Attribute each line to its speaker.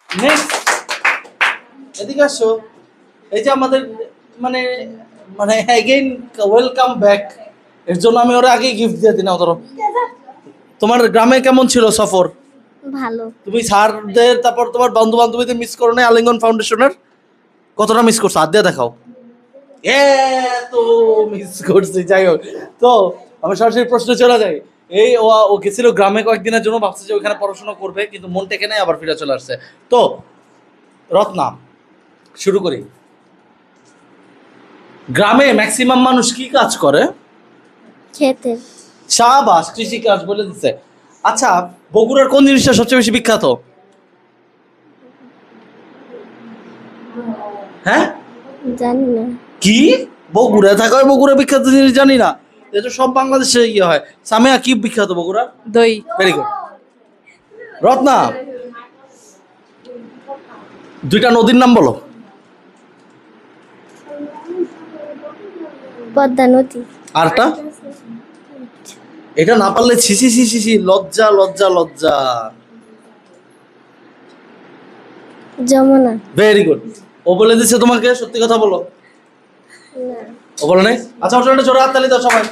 Speaker 1: Next এদিকে আসো। এই যে আমাদের মানে মানে অ্যাগেইন ওয়েলকাম ব্যাক, এর জন্য আমি ওরা আগেই গিফট দিয়ে দিই। নাও ধরো। তোমার গ্রামে কেমন ছিল সফর?
Speaker 2: ভালো।
Speaker 1: তুমি স্যারদের তারপর তোমার বন্ধু বান্ধবীদের মিস করো না? আলিঙ্গন ফাউন্ডেশনের কতটা মিস করছো? হাত দিয়ে দেখাও। এ তো মিস করছি। যাই হোক, তো আমি সরাসরি প্রশ্ন চলে যাই। এই ও গেছিল গ্রামে কয়েকদিনের জন্য, ভাবছে যে ওখানে পড়াশোনা করবে, কিন্তু মন টেকে নেই, আবার ফিরে চলে আসছে। তো রত্না, শুরু করি। গ্রামে ম্যাক্সিমাম মানুষ কি কাজ করে?
Speaker 2: খেতে।
Speaker 1: চাষবাস, কৃষি কাজ বলে দিচ্ছে। আচ্ছা, বগুড়ার কোন জিনিসটা সবচেয়ে বেশি বিখ্যাত? হ্যাঁ,
Speaker 2: জানি না।
Speaker 1: কি? বগুড়া থাকা বগুড়া বিখ্যাত জিনিস জানি না? এটা সব বাংলাদেশে ইয়ে হয়। সামিয়া, কি বিখ্যাত বগুড়া?
Speaker 3: দই।
Speaker 1: Very good. রত্না, দুইটা নদীর নাম বলো।
Speaker 2: পদ্মা নদী।
Speaker 1: আরটা? এটা না পারলে ছি ছি ছি ছি ছি, লজ্জা লজ্জা লজ্জা।
Speaker 2: যমুনা।
Speaker 1: Very good. ও বলে দিচ্ছে তোমাকে, সত্যি কথা বলো।
Speaker 2: না।
Speaker 1: ও বলে নাই? আচ্ছা, ওর জন্য একটা জোরে হাততালি দাও সবাই।